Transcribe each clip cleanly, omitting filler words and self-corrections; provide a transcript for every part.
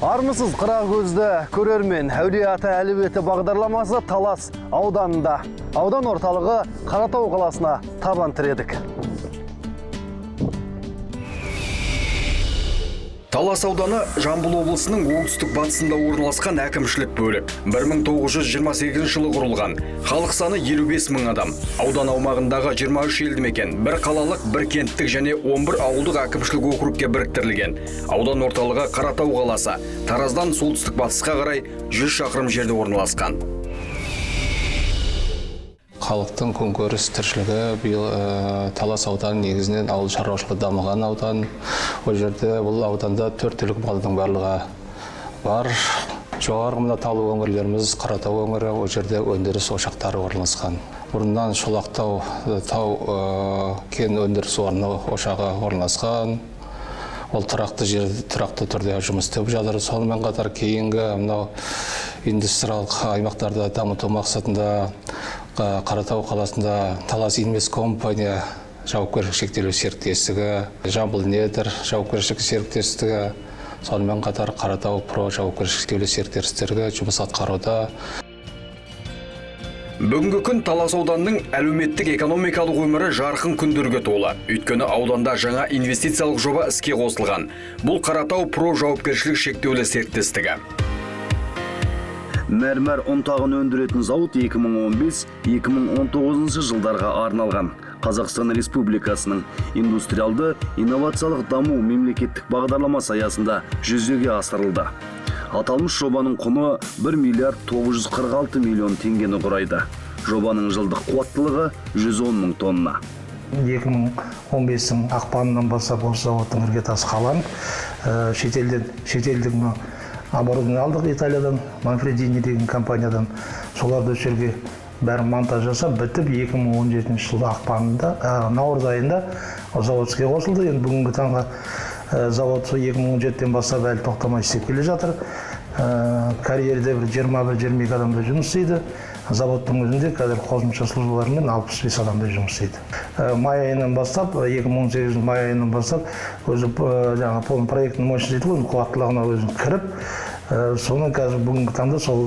Армысыз қыра көзді көрермен, Әулие ата әлеуеті бағдарламасы Талас ауданында. Аудан орталығы Қаратау қаласына табан тіредік. Талас ауданы Жамбыл облысының оңтүстік батысында орналасқан әкімшілік бөлік. 1928 жылы құрылған. Халық саны 55 мың адам. Аудан аумағындағы 23 елді мекен, бір қалалық, бір кенттік және 11 ауылдық әкімшілік округке біріктірілген. Аудан орталығы Қаратау қаласы. Тараздан солтүстік батысқа қарай 100 шақырым жерде орналасқан. Халықтың күнкөріс тіршілігі биыл Талас ауданы негізінен ауыл шаруашылығы дамыған аудан. Ол жерде бұл ауданда 4 түлік малдың барлығы бар. Жоғарғы мына талы өңірлеріміз Қаратау өңірі, ол жерде өндіріс ошақтары орналасқан. Бұрыннан Шолақтау тау кен өндіріс орны ошағы орналасқан. Ол тұрақты түрде жұмыс істеп жатыр. Сонымен қатар кейінгі мынау индустриялық аймақтарды дамыту мақсатында Қаратау қаласында Талас Инвест компания жауапкершілігі шектеулі серіктестігі, Жамбыл Недр жауапкершілігі серіктестігі, сонымен қатар Қаратау Про жауапкершілігі шектеулі серіктестігі жұмыс атқаруда. Бүгінгі күн Талас ауданының әлеуметтік экономикалық өмірі жарқын күндерге толы. Өйткені ауданда жаңа инвестициялық жоба іске қосылған. Бұл Қаратау Про жауапкершілігі шектеулі серіктестігі. Мәрмәр ұнтағын өндіретін зауыт 2015-2019 жылдарға арналған. Қазақстан Республикасының индустриалды инновациялық даму мемлекеттік бағдарламасы аясында жүзеге асырылды. Аталмыш жобаның құны 1 миллиард 946 миллион теңгені құрайды. Жобаның жылдық қуаттылығы 110 мың тонна. 2015 ақпанынан бастап осы зауыттың іргетасы қаланып, шетелдік оборудование алдық Италиядан, Манфредини деген компаниядан. Соларды жерге бәрі монтаж жасап, бітіп 2017 жылы ақпанында, наурыз айында завод іске қосылды. Енді бүгінгі таңға завод 2017-тен бастап әлі тоқтамай істеп келе жатыр. Карьерде бір 21-22 адамда жұмыс істейді. Заводтың өзінде қазір қосымша службалармен 65 адамда жұмыс істейді. Май айынан бастап, 2018 май айынан бастап, өзі жаңа проекттің мощності қуаттылығына өзін кіріп, соны қазір бүгінгі таңда сол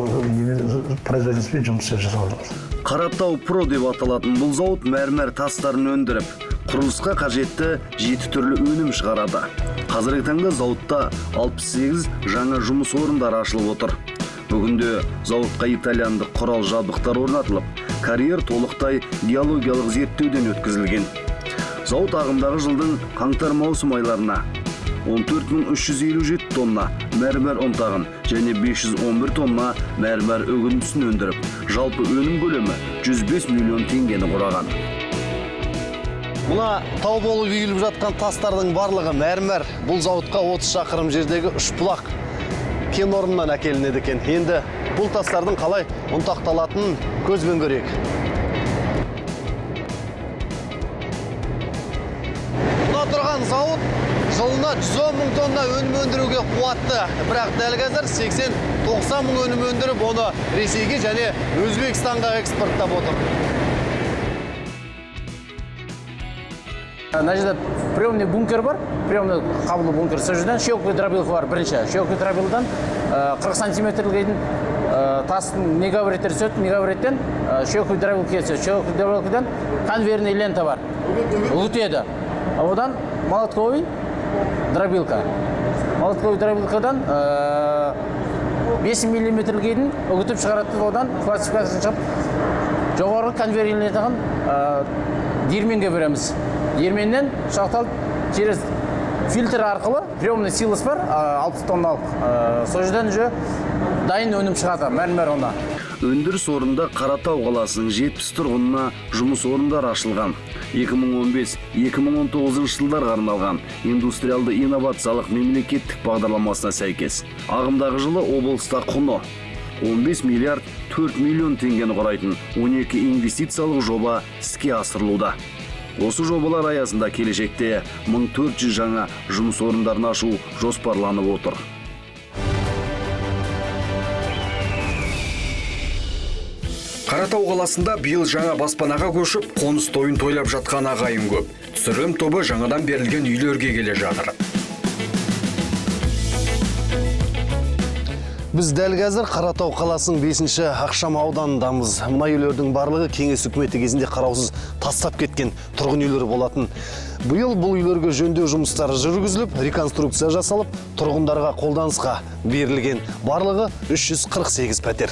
производительмен жұмыс істеп жатырмыз. Қаратау Про деп аталатын бұл зауыт мәрмәр тастарын өндіріп, құрылысқа қажетті 7 түрлі өнім шығарады. Қазіргі таңда зауытта 68 жаңа жұмыс орындары ашылып отыр. Бүгінде зауытқа итальяндық құрал жабдықтар орнатылып, карьер толықтай геологиялық зерттеуден өткізілген. Зауыт ағымдағы жылдың қаңтар-маусым айларына 14357 тонна мәрмәр ұнтағын және 511 тонна мәрмәр үгіндісін өндіріп, жалпы өнім көлемі 105 миллион теңгені құраған. Мұна тау болып үйіліп жатқан тастардың барлығы мәрмәр. Бұл зауытқа 30 шақырым жердегі Үшбұлақ кен орнынан әкелінеді екен. Енді бұл тастардың қалай ұнтақталатынын көзбен көрейік. Мұна тұрған зауыт жылына 110 мың тонна өнім өндіруге қуатты. Бірақ дәл қазір 80-90 мың өнім өндіріп, оны Ресейге және Өзбекстанға экспорттап отыр. Мына жерде приемный бункер бар, приемный қабылы бункер. Сол жерден шеоковый дробилка бар бірінші. Шеоковый дробилдан 40 сантиметрлерден тастың мегабриттер түседі, мегабриттен шеоковый дробилка түседі. Шеоковый дробилкадан конвейерный лента бар. Үгітеді. Одан молотковый дробилка. Молотковый дробилкадан 5 миллиметрлерден үгітіп шығарады. Одан классификациясын шығып, жоғарғы конвейерный лентадан диірменге береміз. Диірменнен шақталып, через фильтр арқылы приемный силос бар, 60 тонналық. Сол жерден дайын өнім шығады, мәрмәр оны. Өндіріс орында Қаратау қаласының 70 тұрғынына жұмыс орындары ашылған. 2015-2019 жылдарға арналған индустриалды инновациялық мемлекеттік бағдарламасына сәйкес. Ағымдағы жылы облыста құны 15 миллиард 4 миллион теңгені құрайтын 12 инвестициялық жоба іске асырылуда. Осы жобалар аясында келешекте 1400 жаңа жұмыс орындарын ашу жоспарланып отыр. Қаратау қаласында биыл жаңа баспанаға көшіп, қоныс тойын тойлап жатқан ағайын көп. Түсірілім тобы жаңадан берілген үйлерге келе жатыр. Біз дәл қазір Қаратау қаласының 5-ші Ақшам ауданындамыз. Мына үйлердің барлығы кеңес үкіметі кезінде қараусыз тастап кеткен тұрғын үйлер болатын. Биыл бұл үйлерге жөндеу жұмыстары жүргізіліп, реконструкция жасалып, тұрғындарға қолданысқа берілген. Барлығы 348 пәтер.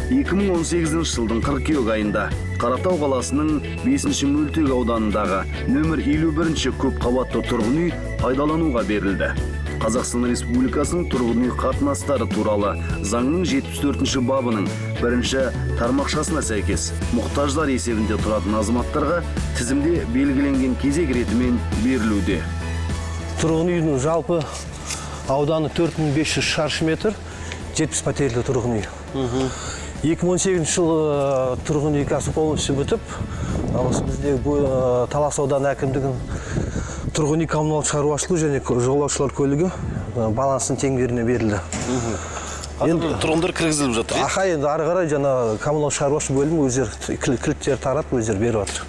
2018 жылдың қыркүйек айында Қаратау қаласының 5-ші мөлтек ауданындағы нөмір 51-ші көп қабатты тұрғын үй пайдалануға берілді. Қазақстан Республикасының тұрғын үй қатынастары туралы заңның 74-ші бабының 1-ші тармақшасына сәйкес мұқтаждар есебінде тұратын азаматтарға тізімде белгіленген кезек ретімен берілуде. Тұрғын үйдің жалпы ауданы 4500 шаршы метр, 70 пәтерлі тұрғын үй. 2018 жылы тұрғын үй кәсіп полностью бітіп, осы бізде Талас ауданы әкімдігінің тұрғын үй коммуналдық шаруашылығы және жолаушылар көлігі балансын теңгеріне берілді. Тұрғындар кіргізіліп жатыр. Аха, енді ары қарай жаңа коммуналдық шаруашылық бөлімі өздері кілттер таратып өздері беріп жатыр.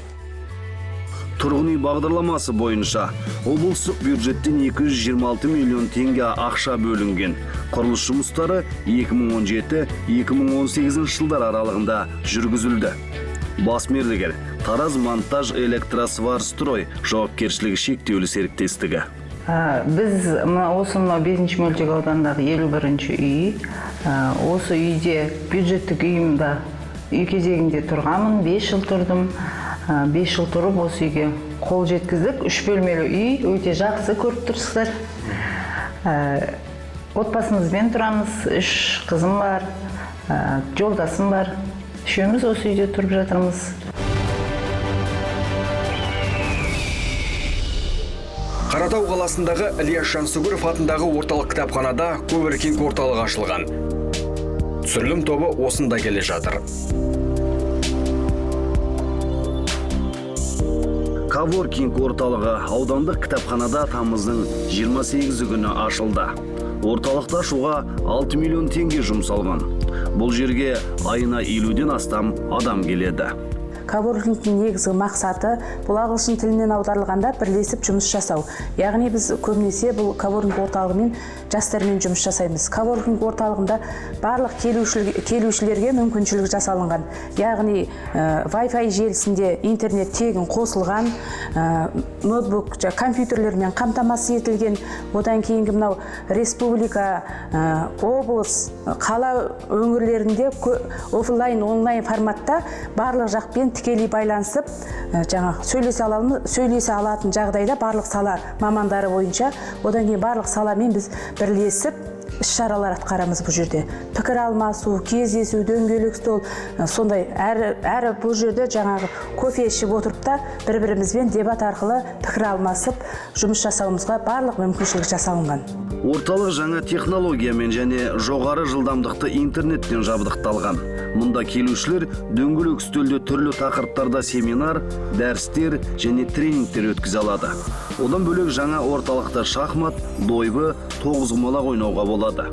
Тұрғын үй бағдарламасы бойынша облыстық бюджеттен 226 миллион теңге ақша бөлінген. Құрылыс жұмыстары 2017-2018 жылдар аралығында жүргізілді. Бас мердігер Тараз монтаж электросварстрой жауапкершілігі шектеулі серіктестігі. Біз осы 5-ші мөлтек аудандағы 51-ші үй. Осы үйде бюджеттік үйімді үй кезегінде тұрғанмын, 5 жыл тұрдым. 5 жыл тұрып осы үйге қол жеткіздік. 3 бөлмелі үй, өте жақсы, көріп тұрсыздар. Отбасымызбен тұрамыз, 3 қызым бар, жолдасым бар. Үшеуміз осы үйде тұрып жатырмыз. Қаратау қаласындағы Ильяс Жансүгіров атындағы орталық кітапханада коворкинг орталығы ашылған. Түсірілім тобы осында келе жатыр. Коворкинг орталығы аудандық кітапханада тамыздың 28 күні ашылды. Орталықта ашуға 6 миллион теңге жұмсалған. Бұл жерге айына 50-ден астам адам келеді. Коворкингтің негізгі мақсаты бұл ағылшын тілінен аударылғанда бірлесіп жұмыс жасау. Яғни біз көбінесе бұл коворкинг орталығымен жастармен жұмыс жасаймыз. Коворкинг орталығында барлық келушілерге мүмкіншілік жасалынған. Яғни Wi-Fi желісінде интернет тегін қосылған, ноутбук, компьютерлермен қамтамасыз етілген. Одан кейінгі мынау республика, облыс, қала өңірлерінде офлайн, онлайн форматта барлық жақпен тікелей байланысып, сөйлесе алатын жағдайда барлық сала мамандары бойынша, одан кейін барлық саламен біз бірлесіп іс-шаралар атқарамыз бұл жерде. Пікір алмасу, кездесу, дөңгелек стол, сондай әрі бұл жерде жаңағы кофе ішіп отырып та бір-бірімізбен дебат арқылы пікір алмасып, жұмыс жасауымызға барлық мүмкіншілік жасалынған. Орталық жаңа технологиямен және жоғары жылдамдықты интернеттен жабдықталған. Мұнда келушілер дөңгелек үстелде түрлі тақырыптарда семинар, дәрістер және тренингтер өткізе алады. Одан бөлек жаңа орталықта шахмат, дойбы, тоғызқұмалақ ойнауға болады.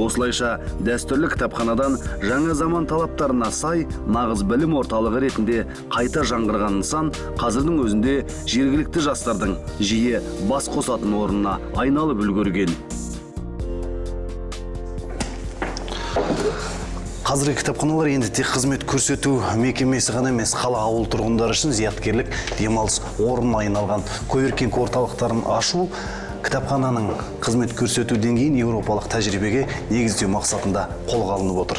Осылайша дәстүрлі кітапханадан жаңа заман талаптарына сай нағыз білім орталығы ретінде қайта жаңғырған нысан қазірдің өзінде жергілікті жастардың жиі бас қосатын орнына айналып үлгерген. Қазіргі кітапханалар енді тек қызмет көрсету мекемесі ғана емес, қала ауыл тұрғындары үшін зияткерлік демалыс орнына айналған. Коворкинг орталықтарын ашу кітапхананың қызмет көрсету деңгейін еуропалық тәжірибеге негіздеу мақсатында қолға алынып отыр.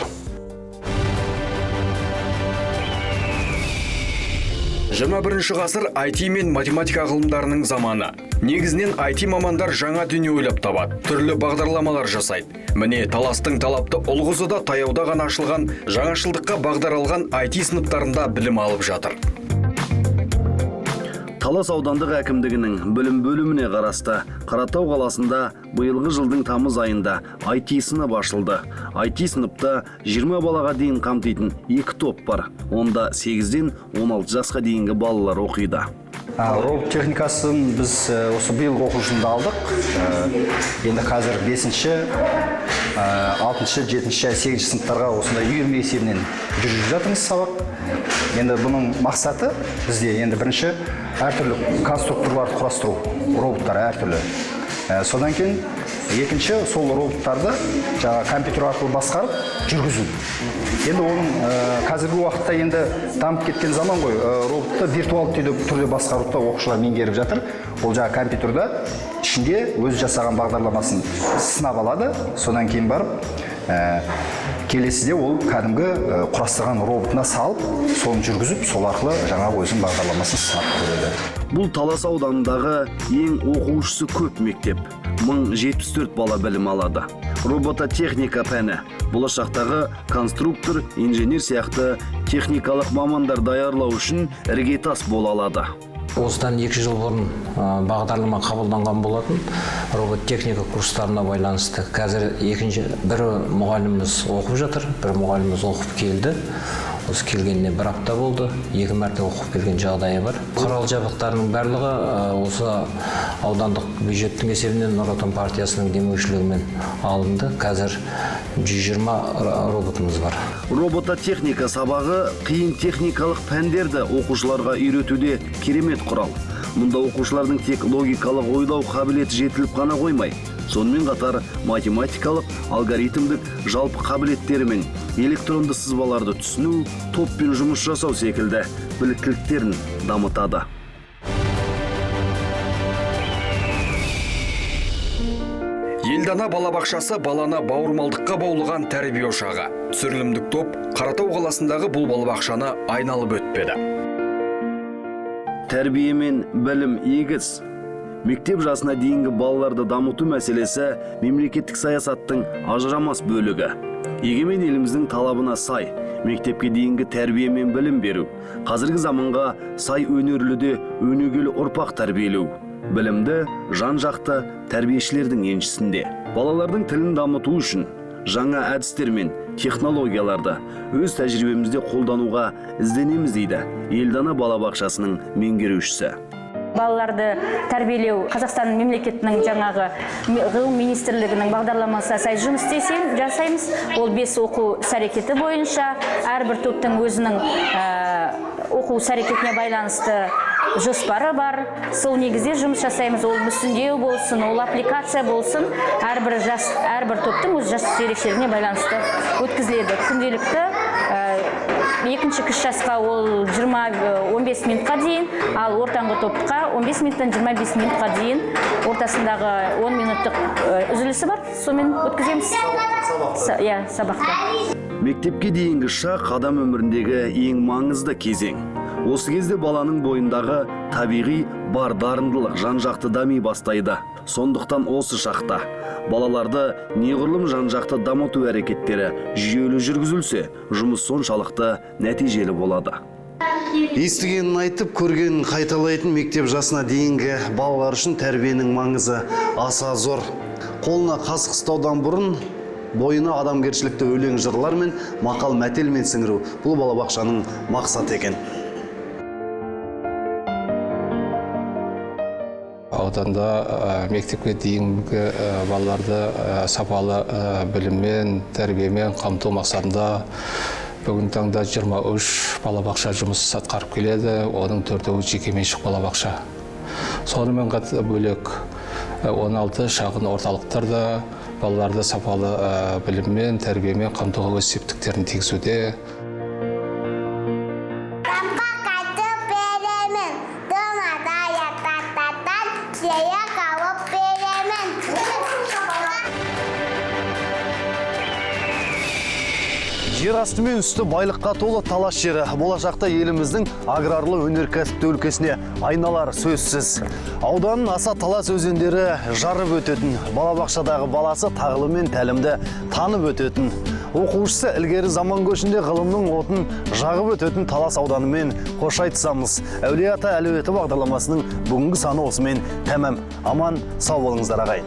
21 ғасыр IT мен математика ғылымдарының заманы. Негізінен IT мамандар жаңа дүние ойлап табады, түрлі бағдарламалар жасайды. Міне, Таластың талапты ұлғызы да таяуда ғана ашылған жаңашылдыққа бағдар алған IT сыныптарында білім алып жатыр. Талас аудандық әкімдігінің білім бөліміне қарасты Қаратау қаласында биылғы жылдың тамыз айында IT сынып ашылды. IT сыныпта 20 балаға дейін қамтитын 2 топ бар. Онда 8-ден 16 жасқа дейінгі балалар оқиды. Робот техникасын біз осы биылғы оқу жылында алдық. Енді қазір 5-ші, 6-ші, 7-ші, 8-ші сыныптарға осындай үйірме есебінен жүргізіп жатырмыз сабақ. Енді бұның мақсаты бізде енді бірінші әртүрлі конструкторларды құрастыру, роботтар әртүрлі. Содан кейін екінші сол роботтарды жаңа компьютер арқылы басқарып жүргізу. Енді оның қазіргі уақытта енді дамып кеткен заман ғой, роботты виртуалды түрде басқаруды оқушылар меңгеріп жатыр. Ол жаңа компьютерда ішінде өзі жасаған бағдарламасын сынап алады, содан кейін барып келесіде ол кәдімгі құрастырған роботына салып, соны жүргізіп, сол арқылы жаңа өзінің бағдарламасын сынап көреді. Бұл Талас ауданындағы ең оқушысы көп мектеп. 1074 бала білім алады. Робототехника пәні болашақтағы конструктор, инженер сияқты техникалық мамандар даярлау үшін іргетас бола алады. Осыдан 2 жыл бұрын бағдарлама қабылданған болатын робототехника курстарына байланысты. Қазір бір мұғаліміміз оқып жатыр, бір мұғаліміміз оқып келді. Осы келгеніне 1 апта болды, 2 мәрте оқып келген жағдайы бар. Құрал жабдықтарының барлығы осы аудандық бюджеттің есебінен Нұр Отан партиясының демеушілігімен алынды. Қазір 120 роботымыз бар. Робототехника сабағы қиын техникалық пәндерді оқушыларға үйретуде керемет құрал. Мұнда оқушылардың тек логикалық ойлау қабілеті жетіліп қана қоймай, сонымен қатар математикалық, алгоритмдік жалпы қабілеттері мен электронды сызбаларды түсіну, топпен жұмыс жасау секілді біліктіліктерін дамытады. Елдана балабақшасы баланы бауырмалдыққа баулыған тәрбие ошағы. Түсірілімдік топ Қаратау қаласындағы бұл балабақшаны айналып өтпеді. Тәрбие мен білім егіз. Мектеп жасына дейінгі балаларды дамыту мәселесі мемлекеттік саясаттың ажырамас бөлігі. Егемен еліміздің талабына сай, мектепке дейінгі тәрбие мен білім беру, қазіргі заманға сай өнерліде өнегелі ұрпақ тәрбиелеу. Білімді жан-жақты тәрбиешілердің еншісінде. Балалардың тілін дамыту үшін жаңа әдістер мен технологияларды өз тәжірибемізде қолдануға ізденеміз дейді Елдана балабақшасының меңгерушісі. Балаларды тәрбиелеу Қазақстан мемлекетінің жаңағы ғылым министрлігінің бағдарламасына сай жұмыс жасаймыз. Ол 5 оқу іс-әрекеті бойынша әрбір топтың өзінің оқу іс-әрекетіне байланысты жоспары бар. Сол негізде жұмыс жасаймыз. Ол мүсіндеу болсын, ол аппликация болсын, әрбір топтың өз жас ерекшелігіне байланысты өткізіледі. Күнделікті екінші кіші жасқа ол 20-15 минутқа дейін, ал ортаңғы топқа 15 минуттан 25 минутқа дейін ортасындағы 10 минуттық үзілісі бар. Сомен өткіземіз. Сабақты. Мектепке дейінгі шақ адам өміріндегі ең маңызды кезең. Осы кезде баланың бойындағы табиғи бар дарындылық жан-жақты дами бастайды. Сондықтан осы шақта балаларды неғұрлым жан-жақты дамыту әрекеттері жүйелі жүргізілсе, жұмыс соншалықты нәтижелі болады. Естігенін айтып, көргенін қайталайтын мектеп жасына дейінгі балалар үшін тәрбиенің маңызы аса зор. Қолына қасық ұстаудан бұрын бойына адамгершілікті өлең жырлар мен мақал мәтелмен сіңіру бұл балабақшаның мақсаты екен. Ауданда мектепке дейінгі балаларды сапалы біліммен, тәрбиемен қамту мақсатында бүгін таңда 23 балабақша жұмыс атқарып келеді, оның 4-і жекеменшік балабақша. Сонымен қатар бөлек 16 шағын орталықтарда балаларды сапалы біліммен, тәрбиемен қамтуға өз септіктерін тигізуде. Жер асты мен үсті байлыққа толы Талас жері болашақта еліміздің аграрлы өнеркәсіпті өлкесіне айналар сөзсіз. Ауданның аса талас өзендері жарып өтетін, балабақшадағы баласы тағылы мен тәлімді танып өтетін. Оқушысы ілгері заман көшінде ғылымның отын жағып өтетін Талас ауданымен қош айтысамыз. Әулие ата әлеуеті бағдарламасының бүгінгі саны осымен тәмам. Аман, сау болыңыздар ағайын.